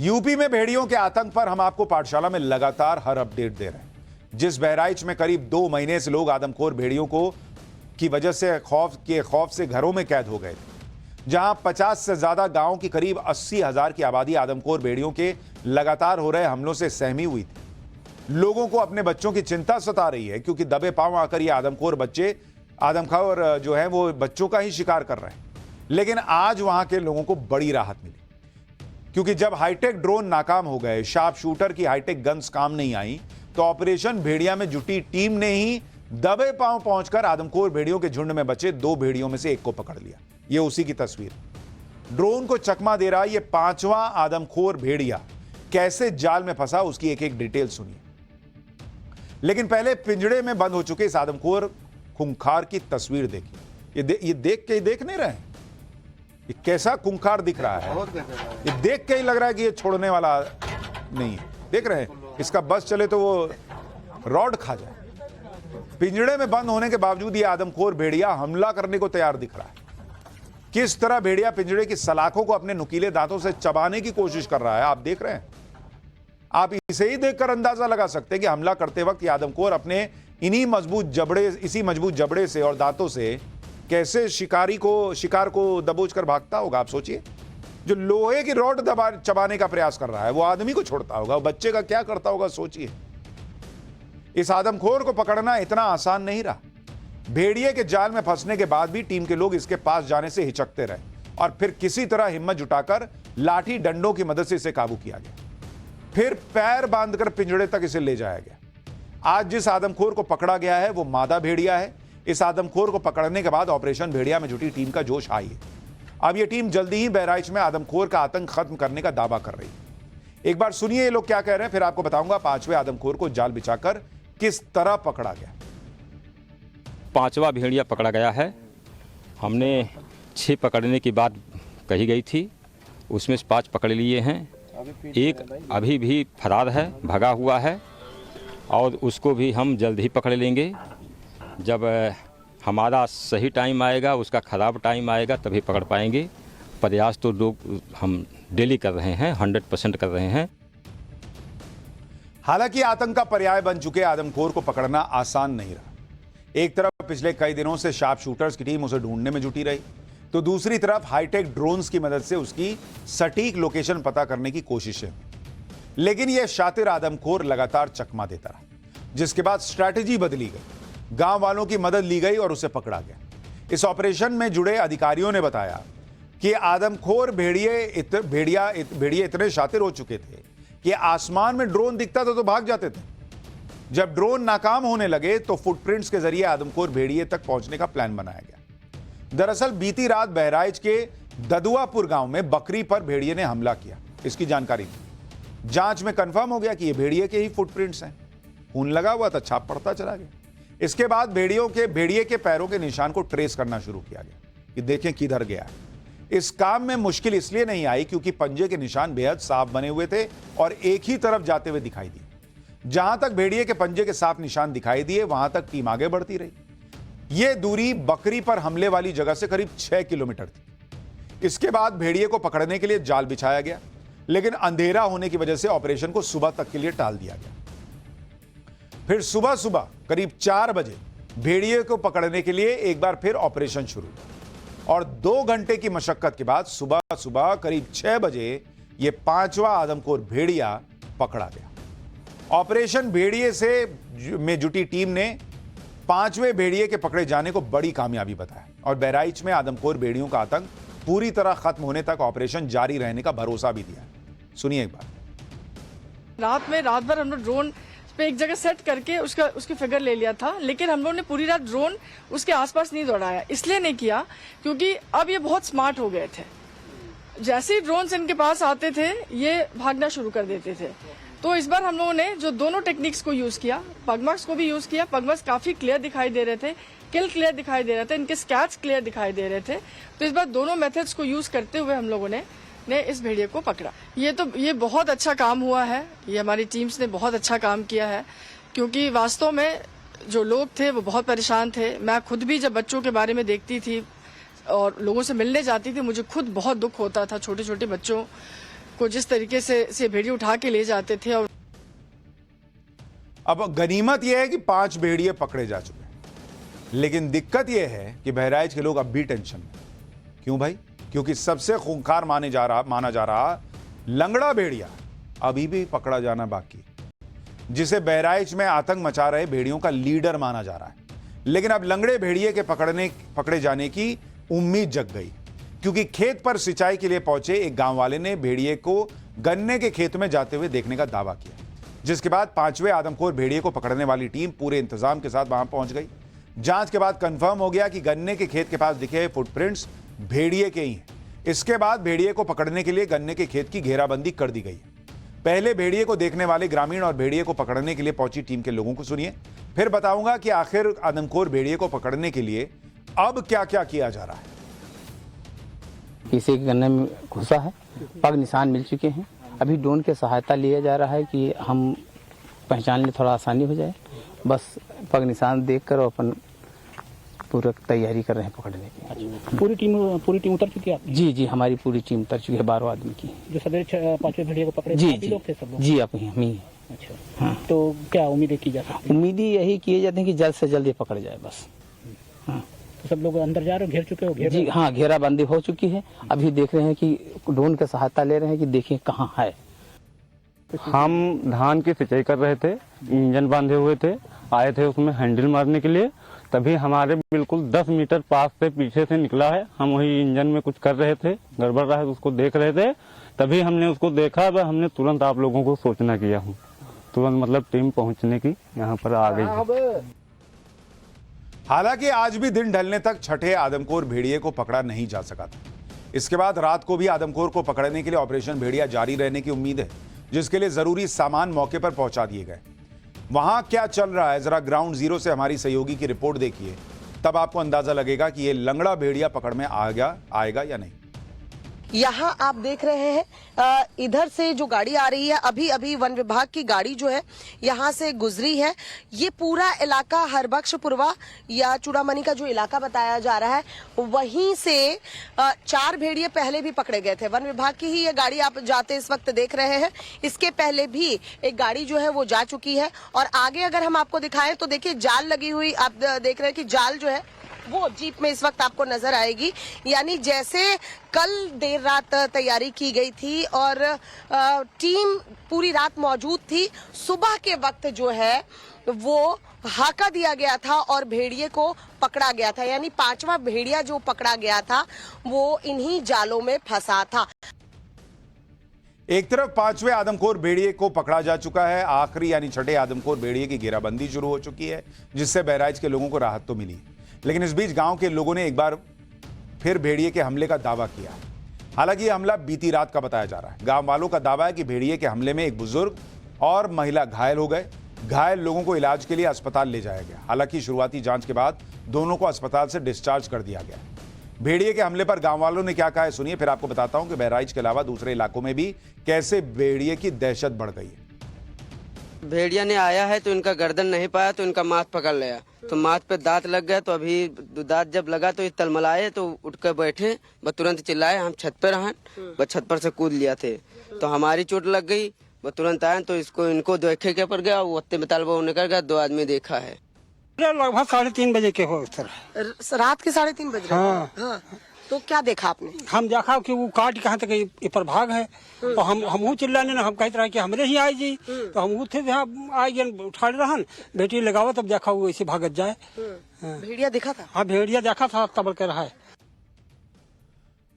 UP में भेड़ियों के आतंक पर हम आपको पाठशाला में लगातार हर अपडेट दे रहे हैं। जिस बहराइच में करीब 2 महीने से लोग आदमखोर भेड़ियों को की वजह से खौफ से घरों में कैद हो गए थे, जहां 50 से ज्यादा गांव की करीब 80,000 की आबादी आदमखोर भेड़ियों के लगातार हो रहे हमलों से सहमी हुई थी। लोगों को अपने बच्चों की चिंता सता रही है, क्योंकि दबे पांव आकर ये आदमखोर जो है वो बच्चों का ही शिकार कर रहे हैं। लेकिन आज वहां के लोगों को बड़ी राहत मिली, क्योंकि जब हाईटेक ड्रोन नाकाम हो गए, शार्प शूटर की हाईटेक गन्स काम नहीं आई, तो ऑपरेशन भेड़िया में जुटी टीम ने ही दबे पांव पहुंचकर आदमखोर भेड़ियों के झुंड में बचे 2 भेड़ियों में से एक को पकड़ लिया। ये उसी की तस्वीर। ड्रोन को चकमा दे रहा ये 5वां आदमखोर भेड़िया कैसे जाल में फंसा, उसकी एक एक डिटेल सुनिए। लेकिन पहले पिंजड़े में बंद हो चुके इस आदमखोर खूंखार की तस्वीर देखिए। ये देख नहीं रहे, ये कैसा खूंखार दिख रहा है। ये देख के ही लग रहा है कि ये छोड़ने वाला नहीं है। देख रहे हैं, इसका बस चले तो वो रॉड खा जाए। पिंजड़े में बंद होने के बावजूद ये आदमखोर भेड़िया हमला करने को तैयार दिख रहा है। किस तरह भेड़िया पिंजड़े की सलाखों को अपने नुकीले दांतों से चबाने की कोशिश कर रहा है, आप देख रहे हैं। आप इसे ही देखकर अंदाजा लगा सकते हैं कि हमला करते वक्त ये आदमखोर अपने इसी मजबूत जबड़े से और दांतों से कैसे शिकार को दबोच कर भागता होगा। आप सोचिए, जो लोहे की रॉड चबाने का प्रयास कर रहा है वो आदमी को छोड़ता होगा, बच्चे का क्या करता होगा सोचिए। इस आदमखोर को पकड़ना इतना आसान नहीं रहा। भेड़िए के जाल में फंसने के बाद भी टीम के लोग इसके पास जाने से हिचकते रहे और फिर किसी तरह हिम्मत जुटाकर लाठी डंडों की मदद से इसे काबू किया गया। फिर पैर बांधकर पिंजड़े तक इसे ले जाया गया। आज जिस आदमखोर को पकड़ा गया है वो मादा भेड़िया है। इस आदमखोर को पकड़ने के बाद ऑपरेशन भेड़िया में जुटी टीम का जोश आई है। अब यह टीम जल्दी ही बहराइच में आदमखोर का आतंक खत्म करने का दावा कर रही है। एक बार सुनिए ये लोग क्या कह रहे हैं, फिर आपको बताऊंगा 5वें आदमखोर को जाल बिछाकर किस तरह पकड़ा गया। 5वां भेड़िया पकड़ा गया है। हमने 6 पकड़ने की बात कही गई थी, उसमें से 5 पकड़ लिए हैं। एक अभी भी फरार है, भगा हुआ है, और उसको भी हम जल्द ही पकड़ लेंगे। जब हमारा सही टाइम आएगा, उसका ख़राब टाइम आएगा, तभी पकड़ पाएंगे। प्रयास तो लोग हम डेली कर रहे हैं, 100% कर रहे हैं। हालांकि आतंक का पर्याय बन चुके आदमखोर को पकड़ना आसान नहीं रहा। एक तरफ पिछले कई दिनों से शार्प शूटर्स की टीम उसे ढूंढने में जुटी रही, तो दूसरी तरफ हाईटेक ड्रोन्स की मदद से उसकी सटीक लोकेशन पता करने की कोशिशें। लेकिन यह शातिर आदमखोर लगातार चकमा देता रहा, जिसके बाद स्ट्रैटेजी बदली गई। गांव वालों की मदद ली गई और उसे पकड़ा गया। इस ऑपरेशन में जुड़े अधिकारियों ने बताया कि आदमखोर भेड़िए इतने शातिर हो चुके थे कि आसमान में ड्रोन दिखता था तो भाग जाते थे। जब ड्रोन नाकाम होने लगे तो फुटप्रिंट्स के जरिए आदमखोर भेड़िए तक पहुंचने का प्लान बनाया गया। दरअसल बीती रात बहराइच के ददुआपुर गांव में बकरी पर भेड़िए ने हमला किया, इसकी जानकारी थी। जांच में कंफर्म हो गया कि ये भेड़िए के ही फुटप्रिंट्स हैं। खून लगा हुआ था, छाप पड़ता चला गया। इसके बाद भेड़िए के पैरों के निशान को ट्रेस करना शुरू किया गया कि देखें किधर गया है। इस काम में मुश्किल इसलिए नहीं आई क्योंकि पंजे के निशान बेहद साफ बने हुए थे और एक ही तरफ जाते हुए दिखाई दिए। जहां तक भेड़िए के पंजे के साफ निशान दिखाई दिए, वहां तक टीम आगे बढ़ती रही। यह दूरी बकरी पर हमले वाली जगह से करीब 6 किलोमीटर थी। इसके बाद भेड़िए को पकड़ने के लिए जाल बिछाया गया, लेकिन अंधेरा होने की वजह से ऑपरेशन को सुबह तक के लिए टाल दिया गया। फिर सुबह करीब 4 बजे भेड़िए को पकड़ने के लिए एक बार फिर ऑपरेशन शुरू और 2 घंटे की मशक्कत के बाद सुबह करीब 6 बजे यह 5वां आदमखोर भेड़िया पकड़ा गया। ऑपरेशन भेड़िए में जुटी टीम ने 5वें भेड़िए के पकड़े जाने को बड़ी कामयाबी बताया और बहराइच में आदमखोर भेड़ियों का आतंक पूरी तरह खत्म होने तक ऑपरेशन जारी रहने का भरोसा भी दिया। सुनिए एक बार। रात भर हम लोग ड्रोन पे एक जगह सेट करके उसकी फिगर ले लिया था, लेकिन हम लोग ने पूरी रात ड्रोन उसके आसपास नहीं दौड़ाया। इसलिए नहीं किया क्योंकि अब ये बहुत स्मार्ट हो गए थे। जैसे ही ड्रोन्स इनके पास आते थे ये भागना शुरू कर देते थे। तो इस बार हम लोगों ने जो दोनों टेक्निक्स को यूज किया, पगमक्स को भी यूज किया। पगमक्स काफी क्लियर दिखाई दे रहे थे, किल क्लियर दिखाई दे रहे थे, इनके स्कैच क्लियर दिखाई दे रहे थे। तो इस बार दोनों मेथड्स को यूज करते हुए हम लोगों ने इस भेड़िए को पकड़ा। ये बहुत अच्छा काम हुआ है। ये हमारी टीम्स ने बहुत अच्छा काम किया है, क्योंकि वास्तव में जो लोग थे वो बहुत परेशान थे। मैं खुद भी जब बच्चों के बारे में देखती थी और लोगों से मिलने जाती थी, मुझे खुद बहुत दुख होता था। छोटे छोटे बच्चों को जिस तरीके से भेड़िए उठा के ले जाते थे। और अब गनीमत यह है कि 5 भेड़िए पकड़े जा चुके हैं, लेकिन दिक्कत यह है कि बहराइच के लोग अब भी टेंशन में। क्यों भाई? क्योंकि सबसे खूंखार माना जा रहा लंगड़ा भेड़िया अभी भी पकड़ा जाना बाकी, जिसे बहराइच में आतंक मचा रहे भेड़ियों का लीडर माना जा रहा है। लेकिन अब लंगड़े भेड़िए के पकड़े जाने की उम्मीद जग गई, क्योंकि खेत पर सिंचाई के लिए पहुंचे एक गांव वाले ने भेड़िए को गन्ने के खेत में जाते हुए देखने का दावा किया, जिसके बाद 5वें आदमखोर भेड़िए को पकड़ने वाली टीम पूरे इंतजाम के साथ वहां पहुंच गई। जांच के बाद कंफर्म हो गया कि गन्ने के खेत के पास दिखे फुटप्रिंट्स भेड़िए के ही हैं। इसके बाद भेड़िए को पकड़ने के लिए गन्ने के खेत की घेराबंदी कर दी गई। पहले भेड़िए को देखने वाले ग्रामीण और भेड़िए को पकड़ने के लिए पहुंची टीम के लोगों को सुनिए, फिर बताऊंगा कि आखिर आदमखोर भेड़िए को पकड़ने के लिए अब क्या क्या किया जा रहा है। किसी के गन्ने में घुसा है, पग निशान मिल चुके हैं। अभी ड्रोन की सहायता लिया जा रहा है कि हम पहचानने में थोड़ा आसानी हो जाए। बस पग निशान देखकर अपन पूरा तैयारी कर रहे हैं पकड़ने की। पूरी टीम उतर चुकी है आपकी? जी, हमारी पूरी टीम उतर चुकी है 12 आदमी की। जो सवेरे 5वें भेड़िए को पकड़े जी लोग थे सब लोग? जी, आप हम ही। अच्छा, हाँ। तो क्या उम्मीदें की जा सकती है? उम्मीदें यही किए जाते हैं कि जल्द से जल्द ये पकड़ जाए बस। हाँ, तो सब लोग अंदर जा रहे हो, घेर चुके हो? जी हाँ, घेराबंदी हो चुकी है। अभी देख रहे हैं कि ड्रोन की सहायता ले रहे हैं कि देखिए कहाँ है। हम धान की सिंचाई कर रहे थे, इंजन बांधे हुए थे, आए थे उसमें हैंडल मारने के लिए, तभी हमारे बिल्कुल 10 मीटर पास से पीछे से निकला है। हम वही इंजन में कुछ कर रहे थे, गड़बड़ रहा है तो उसको देख रहे थे, तभी हमने उसको देखा। वह हमने तुरंत आप लोगों को सूचना किया हूँ, तुरंत मतलब टीम पहुँचने की यहाँ पर आ गई। हालांकि आज भी दिन ढलने तक छठे आदमखोर भेड़िए को पकड़ा नहीं जा सका था। इसके बाद रात को भी आदमखोर को पकड़ने के लिए ऑपरेशन भेड़िया जारी रहने की उम्मीद है, जिसके लिए जरूरी सामान मौके पर पहुंचा दिए गए। वहां क्या चल रहा है, जरा ग्राउंड जीरो से हमारी सहयोगी की रिपोर्ट देखिए, तब आपको अंदाजा लगेगा कि ये लंगड़ा भेड़िया पकड़ में आएगा या नहीं। यहाँ आप देख रहे हैं इधर से जो गाड़ी आ रही है, अभी अभी वन विभाग की गाड़ी जो है यहाँ से गुजरी है। ये पूरा इलाका हरबख्शपुरवा या चूड़ामणि का जो इलाका बताया जा रहा है, वहीं से 4 भेड़िए पहले भी पकड़े गए थे। वन विभाग की ही ये गाड़ी आप जाते इस वक्त देख रहे हैं। इसके पहले भी एक गाड़ी जो है वो जा चुकी है। और आगे अगर हम आपको दिखाएं तो देखिए जाल लगी हुई आप देख रहे हैं कि जाल जो है वो जीप में इस वक्त आपको नजर आएगी। यानी जैसे कल देर रात तैयारी की गई थी और टीम पूरी रात मौजूद थी, सुबह के वक्त जो है वो हाका दिया गया था और भेड़िए को पकड़ा गया था। यानी 5वां भेड़िया जो पकड़ा गया था वो इन्हीं जालों में फंसा था। एक तरफ 5वें आदमखोर भेड़िए को पकड़ा जा चुका है, आखिरी यानी छठे आदमखोर भेड़िए की घेराबंदी शुरू हो चुकी है, जिससे बहराइच के लोगों को राहत तो मिली। लेकिन इस बीच गांव के लोगों ने एक बार फिर भेड़िए के हमले का दावा किया। हालांकि यह हमला बीती रात का बताया जा रहा है। गांव वालों का दावा है कि भेड़िए के हमले में एक बुजुर्ग और महिला घायल हो गए। घायल लोगों को इलाज के लिए अस्पताल ले जाया गया। हालांकि शुरुआती जांच के बाद दोनों को अस्पताल से डिस्चार्ज कर दिया गया। भेड़िए के हमले पर गांव वालों ने क्या कहा है, सुनिए, फिर आपको बताता हूं कि बहराइच के अलावा दूसरे इलाकों में भी कैसे भेड़िए की दहशत बढ़ गई है। भेड़िया ने आया है तो इनका गर्दन नहीं पाया तो इनका माथ पकड़ लिया, तो माथ पे दांत लग गया। तो अभी दांत जब लगा तो ये तलमलाए, तो उठ कर बैठे, बस तुरंत चिल्लाए। हम छत पे रहे, बस छत पर से कूद लिया थे, तो हमारी चोट लग गई। बस तुरंत आए तो इनको देखे के पड़ गया, वो उत्ते में तालबा निकल गया। 2 आदमी देखा है। लगभग 3:30 बजे के हो सर। रात के 3:30 बजे? हाँ। तो क्या देखा आपने? हम देखा कि वो काट कहाँ तक इपर भाग है, तो हम चिल्लाने ना, हम कहते रहे कि हमरे ही आई जी, तो हम थे आई गए, उठा रहन बेटी लगावा, तब देखा वो ऐसे भागत जाए। भेड़िया देखा था? हाँ, भेड़िया देखा था, तब कर रहा है।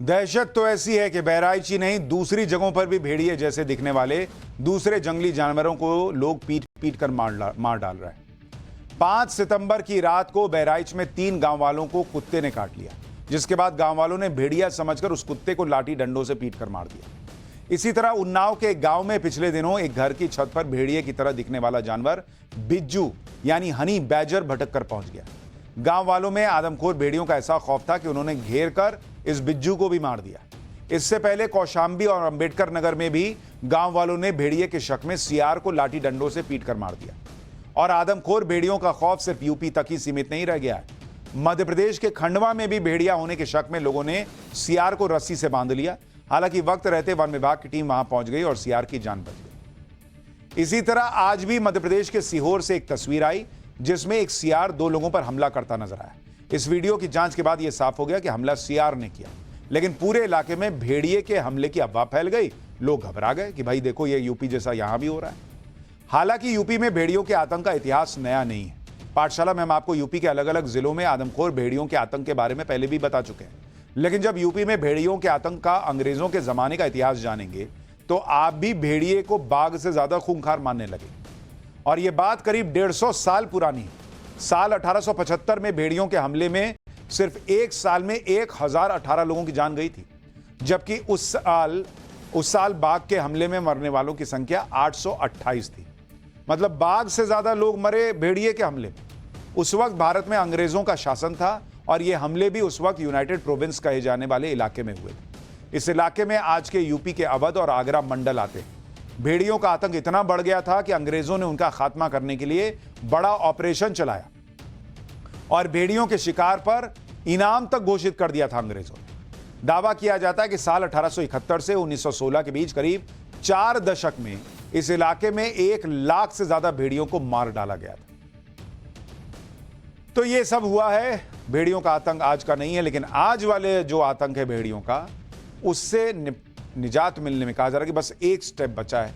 दहशत तो ऐसी है कि बहराइच ही नहीं, दूसरी जगहों पर भी भेड़िए जैसे दिखने वाले दूसरे जंगली जानवरों को लोग पीट कर मार डाल रहे हैं। 5 सितंबर की रात को बहराइच में 3 गांव वालों को कुत्ते ने काट लिया, जिसके बाद गांव वालों ने भेड़िया समझकर उस कुत्ते को लाठी डंडों से पीट कर मार दिया। इसी तरह उन्नाव के एक गांव में पिछले दिनों एक घर की छत पर भेड़िए की तरह दिखने वाला जानवर बिज्जू यानी हनी बैजर भटक कर पहुंच गया। गांव वालों में आदमखोर भेड़ियों का ऐसा खौफ था कि उन्होंने घेर कर इस बिज्जू को भी मार दिया। इससे पहले कौशाम्बी और अंबेडकर नगर में भी गांव वालों ने भेड़िए के शक में सियार को लाठी डंडों से पीट कर मार दिया। और आदमखोर भेड़ियों का खौफ सिर्फ यूपी तक ही सीमित नहीं रह गया है। मध्य प्रदेश के खंडवा में भी भेड़िया होने के शक में लोगों ने सियार को रस्सी से बांध लिया। हालांकि वक्त रहते वन विभाग की टीम वहां पहुंच गई और सियार की जान बच गई। इसी तरह आज भी मध्य प्रदेश के सीहोर से एक तस्वीर आई जिसमें एक सियार 2 लोगों पर हमला करता नजर आया। इस वीडियो की जांच के बाद यह साफ हो गया कि हमला सियार ने किया, लेकिन पूरे इलाके में भेड़िए के हमले की अफवाह फैल गई। लोग घबरा गए कि भाई देखो ये यूपी जैसा यहां भी हो रहा है। हालांकि यूपी में भेड़ियों के आतंक का इतिहास नया नहीं है। पाठशाला में हम आपको यूपी के अलग अलग जिलों में आदमखोर भेड़ियों के आतंक के बारे में पहले भी बता चुके हैं, लेकिन जब यूपी में भेड़ियों के आतंक का अंग्रेजों के जमाने का इतिहास जानेंगे तो आप भी भेड़िए को बाघ से ज्यादा खूंखार मानने लगे। और यह बात करीब 150 साल पुरानी है। साल 1875 में भेड़ियों के हमले में सिर्फ एक साल में 1018 लोगों की जान गई थी, जबकि उस साल बाघ के हमले में मरने वालों की संख्या 828 थी। मतलब बाघ से ज्यादा लोग मरे भेड़िए के हमले में। उस वक्त भारत में अंग्रेजों का शासन था और ये हमले भी उस वक्त यूनाइटेड प्रोविंस कहे जाने वाले इलाके में हुए थे। इस इलाके में आज के यूपी के अवध और आगरा मंडल आते हैं। भेड़ियों का आतंक इतना बढ़ गया था कि अंग्रेजों ने उनका खात्मा करने के लिए बड़ा ऑपरेशन चलाया और भेड़ियों के शिकार पर इनाम तक घोषित कर दिया था अंग्रेजों ने। दावा किया जाता है कि साल 1871 से 1916 के बीच करीब 4 दशक में इस इलाके में 1 लाख से ज्यादा भेड़ियों को मार डाला गया था। तो ये सब हुआ है। भेड़ियों का आतंक आज का नहीं है, लेकिन आज वाले जो आतंक है भेड़ियों का, उससे निजात मिलने में कहा जा रहा है कि बस एक स्टेप बचा है।